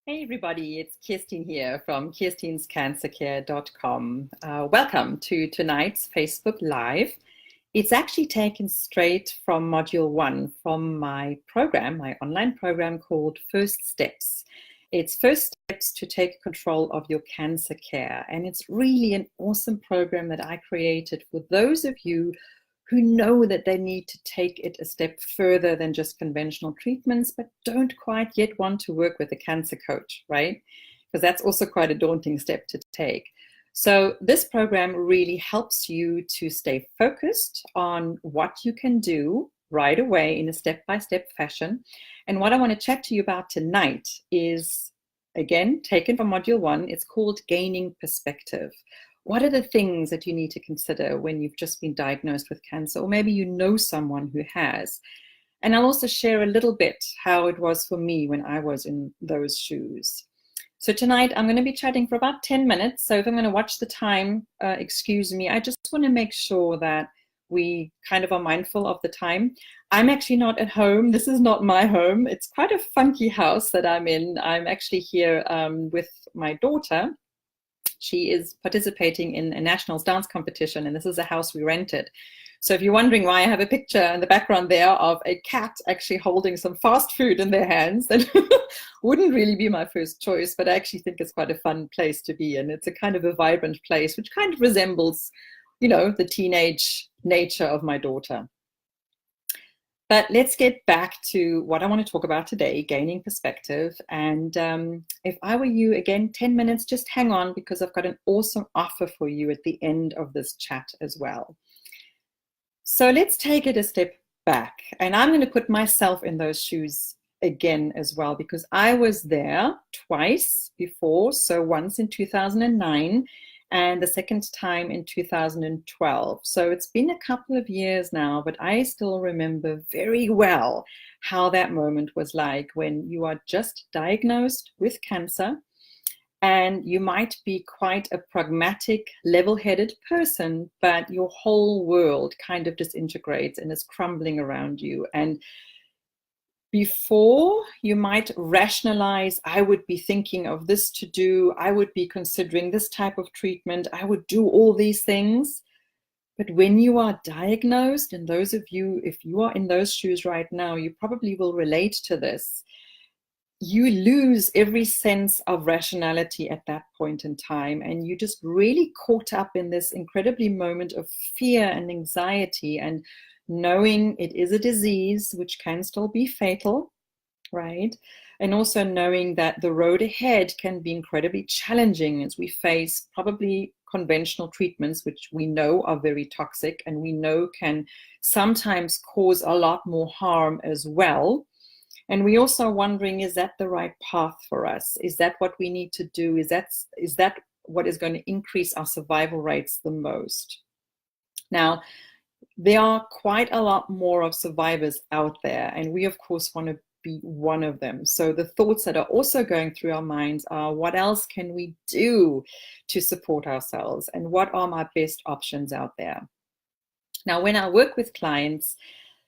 Hey everybody, it's Kirstin here from Kirstin'sCancerCare.com. Welcome to tonight's Facebook Live. It's actually taken straight from Module 1 from my program, my online program called First Steps. It's First Steps to Take Control of Your Cancer Care. And it's really an awesome program that I created for those of you who know that they need to take it a step further than just conventional treatments, but don't quite yet want to work with a cancer coach, right? Because that's also quite a daunting step to take. So this program really helps you to stay focused on what you can do right away in a step-by-step fashion. And what I want to chat to you about tonight is, again, taken from Module 1. It's called Gaining Perspective. What are the things that you need to consider when you've just been diagnosed with cancer, or maybe you know someone who has? And I'll also share a little bit how it was for me when I was in those shoes. So tonight I'm going to be chatting for about 10 minutes. So if I'm going to watch the time, excuse me, I just want to make sure that we kind of are mindful of the time. I'm actually not at home. This is not my home. It's quite a funky house that I'm in. I'm actually here with my daughter. She is participating in a nationals dance competition, and this is a house we rented. So if you're wondering why I have a picture in the background there of a cat actually holding some fast food in their hands, that wouldn't really be my first choice, but I actually think it's quite a fun place to be in. It's a kind of a vibrant place, which kind of resembles, you know, the teenage nature of my daughter. But let's get back to what I want to talk about today, gaining perspective. And if I were you, again, 10 minutes, just hang on, because I've got an awesome offer for you at the end of this chat as well. So let's take it a step back. And I'm going to put myself in those shoes again as well, because I was there twice before. So once in 2009. And the second time in 2012. So it's been a couple of years now, but I still remember very well how that moment was like when you are just diagnosed with cancer, and you might be quite a pragmatic, level-headed person, but your whole world kind of disintegrates and is crumbling around you. And before you might rationalize, I would be thinking of this to do, I would be considering this type of treatment, I would do all these things. But when you are diagnosed, and those of you, if you are in those shoes right now, you probably will relate to this. You lose every sense of rationality at that point in time, and you just really caught up in this incredibly moment of fear and anxiety, and knowing it is a disease which can still be fatal, right? And also knowing that the road ahead can be incredibly challenging as we face probably conventional treatments, which we know are very toxic and we know can sometimes cause a lot more harm as well. And we also are wondering, is that the right path for us? Is that what we need to do? Is that what is going to increase our survival rates the most? Now, there are quite a lot more of survivors out there, and we of course want to be one of them. So the thoughts that are also going through our minds are, what else can we do to support ourselves, and what are my best options out there? Now, when I work with clients,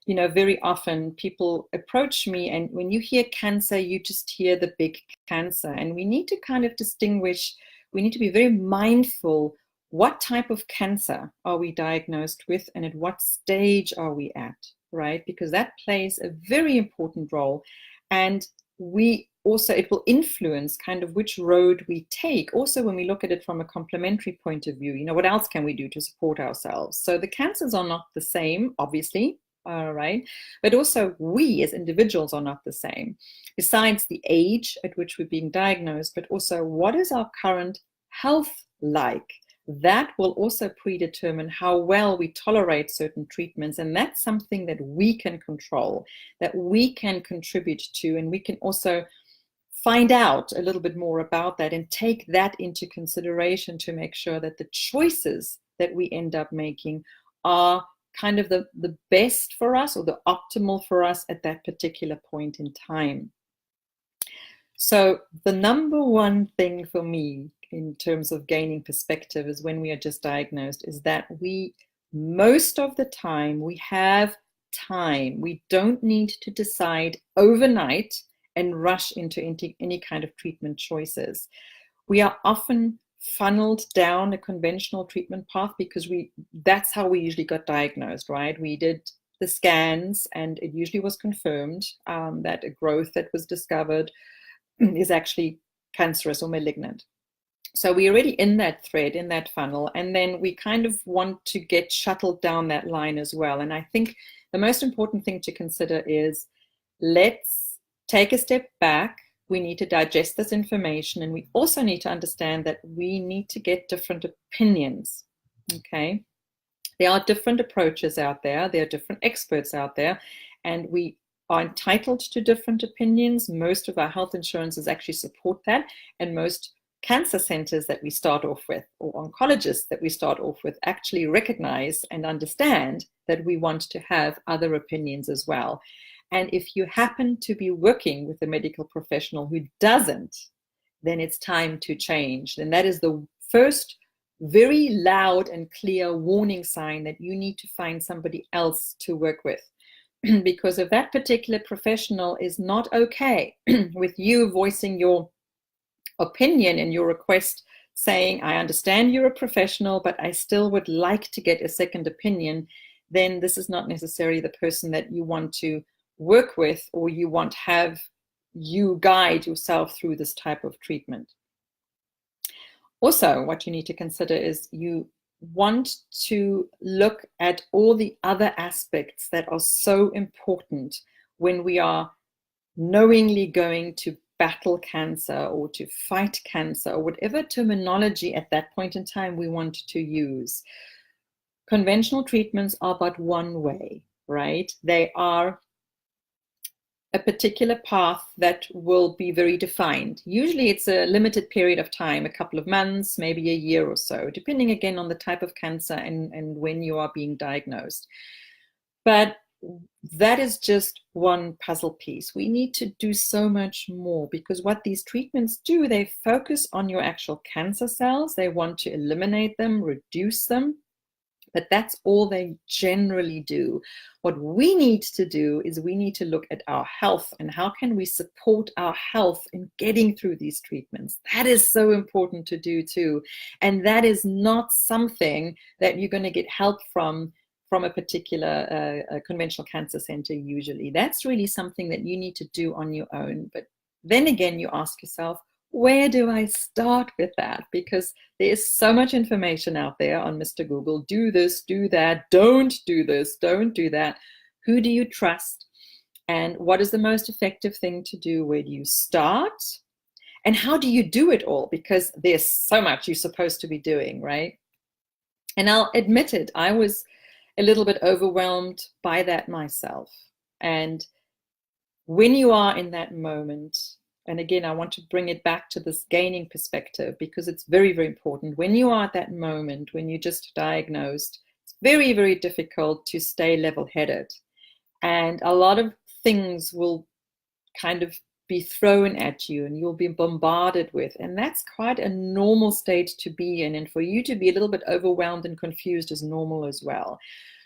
you know, very often people approach me, and when you hear cancer, you just hear the big cancer, and we need to kind of distinguish, we need to be very mindful. What type of cancer are we diagnosed with, and at what stage are we at, right? Because that plays a very important role. And we also, it will influence kind of which road we take. Also, when we look at it from a complementary point of view, you know, what else can we do to support ourselves? So the cancers are not the same, obviously, right? But also we as individuals are not the same. Besides the age at which we're being diagnosed, but also what is our current health like? That will also predetermine how well we tolerate certain treatments. And that's something that we can control, that we can contribute to, and we can also find out a little bit more about that and take that into consideration to make sure that the choices that we end up making are kind of the best for us, or the optimal for us at that particular point in time. So the number one thing for me in terms of gaining perspective is when we are just diagnosed, is that we, most of the time, we have time. We don't need to decide overnight and rush into any kind of treatment choices. We are often funneled down a conventional treatment path because that's how we usually got diagnosed, right? We did the scans and it usually was confirmed that a growth that was discovered is actually cancerous or malignant. So we're already in that thread, in that funnel, and then we kind of want to get shuttled down that line as well. And I think the most important thing to consider is, let's take a step back. We need to digest this information, and we also need to understand that we need to get different opinions, okay? There are different approaches out there. There are different experts out there, and we are entitled to different opinions. Most of our health insurances actually support that, and most cancer centers that we start off with, or oncologists that we start off with, actually recognize and understand that we want to have other opinions as well. And if you happen to be working with a medical professional who doesn't, then it's time to change. And that is the first very loud and clear warning sign that you need to find somebody else to work with. Because if that particular professional is not okay with you voicing your opinion and your request, saying, I understand you're a professional, but I still would like to get a second opinion, then this is not necessarily the person that you want to work with, or you want to have you guide yourself through this type of treatment. Also, what you need to consider is you want to look at all the other aspects that are so important when we are knowingly going to battle cancer or to fight cancer, or whatever terminology at that point in time we want to use. Conventional treatments are but one way, right? They are a particular path that will be very defined. Usually it's a limited period of time, a couple of months, maybe a year or so, depending again on the type of cancer and when you are being diagnosed. But that is just one puzzle piece. We need to do so much more, because what these treatments do, they focus on your actual cancer cells. They want to eliminate them, reduce them, but that's all they generally do. What we need to do is we need to look at our health and how can we support our health in getting through these treatments. That is so important to do too. And that is not something that you're going to get help from a particular conventional cancer center usually. That's really something that you need to do on your own. But then again, you ask yourself, where do I start with that? Because there is so much information out there on Mr. Google. Do this, do that, don't do this, don't do that. Who do you trust? And what is the most effective thing to do? Where do you start? And how do you do it all? Because there's so much you're supposed to be doing, right? And I'll admit it, I was a little bit overwhelmed by that myself. And when you are in that moment, and again, I want to bring it back to this gaining perspective, because it's very, very important. When you are at that moment, when you're just diagnosed, it's very, very difficult to stay level-headed. And a lot of things will kind of be thrown at you and you'll be bombarded with. And that's quite a normal state to be in. And for you to be a little bit overwhelmed and confused is normal as well.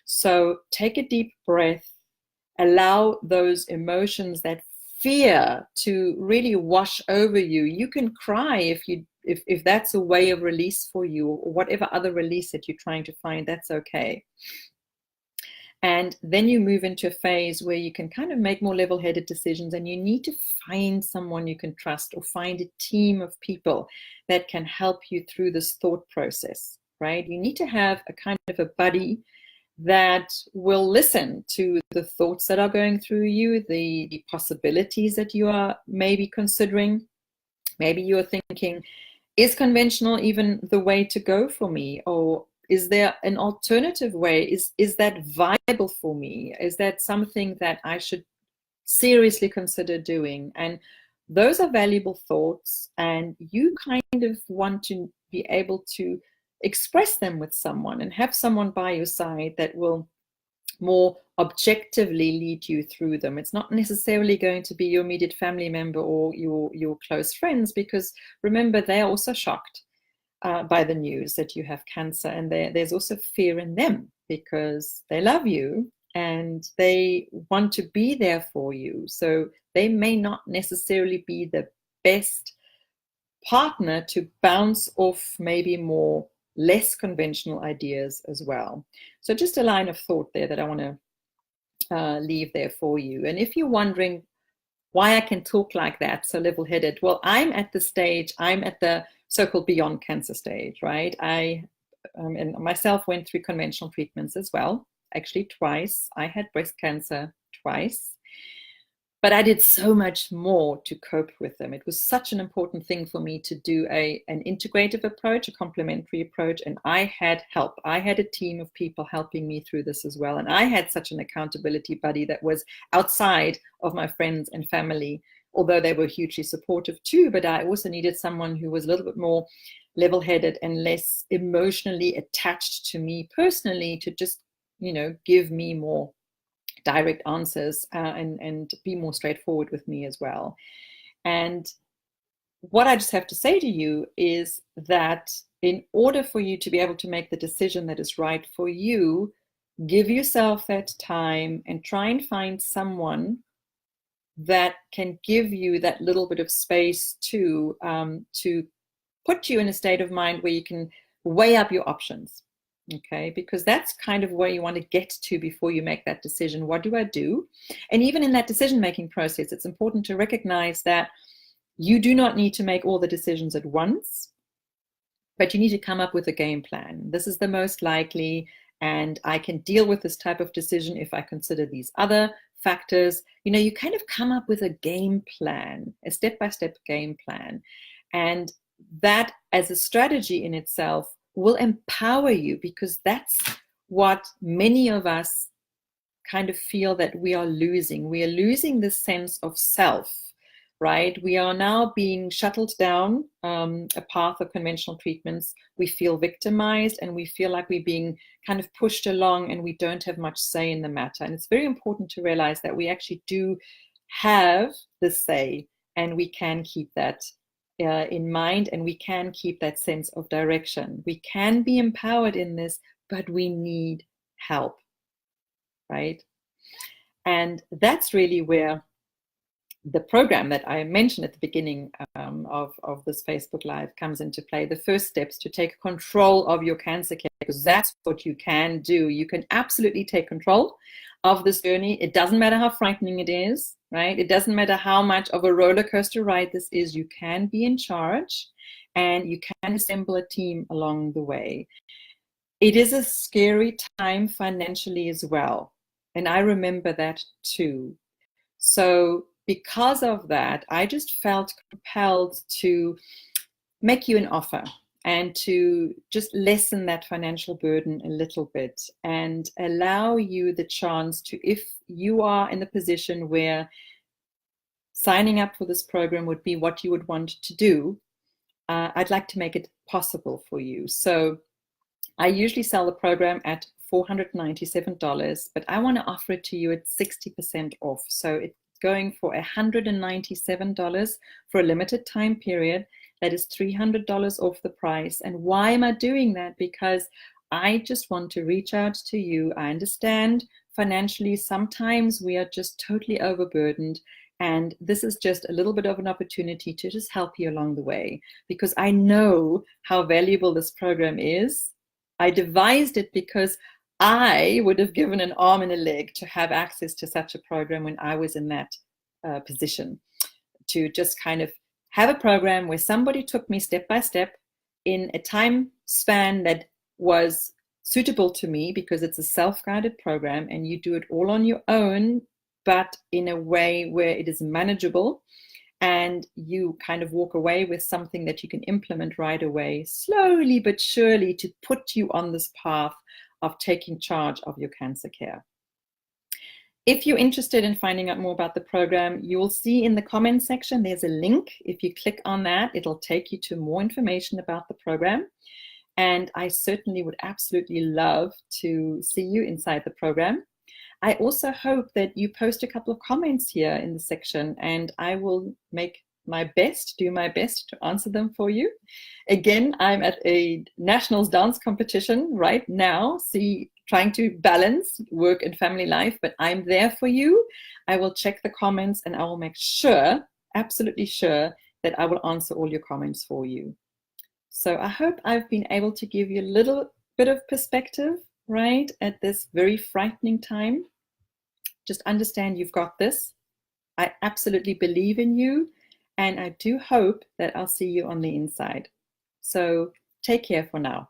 So take a deep breath, allow those emotions, that fear, to really wash over you. You can cry if that's a way of release for you, or whatever other release that you're trying to find, that's okay. And then you move into a phase where you can kind of make more level-headed decisions, and you need to find someone you can trust, or find a team of people that can help you through this thought process, right? You need to have a kind of a buddy that will listen to the thoughts that are going through you, the possibilities that you are maybe considering. Maybe you're thinking, is conventional even the way to go for me? Or is there an alternative way? Is that viable for me? Is that something that I should seriously consider doing? And those are valuable thoughts, and you kind of want to be able to express them with someone and have someone by your side that will more objectively lead you through them. It's not necessarily going to be your immediate family member or your close friends, because remember, they're also shocked by the news that you have cancer, and there's also fear in them because they love you and they want to be there for you. So they may not necessarily be the best partner to bounce off maybe more less conventional ideas as well. So just a line of thought there that I want to leave there for you. And if you're wondering why I can talk like that, so level-headed, well, I'm at the so-called beyond cancer stage, right? I and myself went through conventional treatments as well, actually twice. I had breast cancer twice. But I did so much more to cope with them. It was such an important thing for me to do an integrative approach, a complementary approach, and I had help. I had a team of people helping me through this as well, and I had such an accountability buddy that was outside of my friends and family, although they were hugely supportive too, but I also needed someone who was a little bit more level-headed and less emotionally attached to me personally to just, give me more direct answers and be more straightforward with me as well. And what I just have to say to you is that in order for you to be able to make the decision that is right for you, give yourself that time and try and find someone that can give you that little bit of space to put you in a state of mind where you can weigh up your options. Okay, because that's kind of where you want to get to before you make that decision. What do I do? And even in that decision-making process, it's important to recognize that you do not need to make all the decisions at once, but you need to come up with a game plan. This is the most likely, and I can deal with this type of decision if I consider these other factors. You kind of come up with a game plan, a step-by-step game plan. And that as a strategy in itself will empower you, because that's what many of us kind of feel that we are losing. We are losing this sense of self, right? We are now being shuttled down a path of conventional treatments. We feel victimized and we feel like we're being kind of pushed along and we don't have much say in the matter. And it's very important to realize that we actually do have the say, and we can keep that in mind, and we can keep that sense of direction. We can be empowered in this, but we need help, right? And that's really where the program that I mentioned at the beginning of this Facebook Live comes into play. The first steps to take control of your cancer care, because that's what you can do. You can absolutely take control of this journey. It doesn't matter how frightening it is, right? It doesn't matter how much of a roller coaster ride this is. You can be in charge, and you can assemble a team along the way. It is a scary time financially as well, and I remember that too. So because of that, I just felt compelled to make you an offer and to just lessen that financial burden a little bit and allow you the chance to, if you are in the position where signing up for this program would be what you would want to do, I'd like to make it possible for you. So I usually sell the program at $497, but I want to offer it to you at 60% off. So it's going for $197 for a limited time period. That is $300 off the price. And why am I doing that? Because I just want to reach out to you. I understand financially sometimes we are just totally overburdened, and this is just a little bit of an opportunity to just help you along the way, because I know how valuable this program is. I devised it because I would have given an arm and a leg to have access to such a program when I was in that position, to just kind of have a program where somebody took me step by step in a time span that was suitable to me, because it's a self-guided program and you do it all on your own, but in a way where it is manageable, and you kind of walk away with something that you can implement right away, slowly but surely, to put you on this path of taking charge of your cancer care. If you're interested in finding out more about the program, you'll see in the comment section there's a link. If you click on that, it'll take you to more information about the program. And I certainly would absolutely love to see you inside the program. I also hope that you post a couple of comments here in the section, and I will make my best, do my best to answer them for you. Again, I'm at a nationals dance competition right now. See, trying to balance work and family life, but I'm there for you. I will check the comments and I will make sure, absolutely sure, that I will answer all your comments for you. So I hope I've been able to give you a little bit of perspective, right, at this very frightening time. Just understand you've got this. I absolutely believe in you, and I do hope that I'll see you on the inside. So take care for now.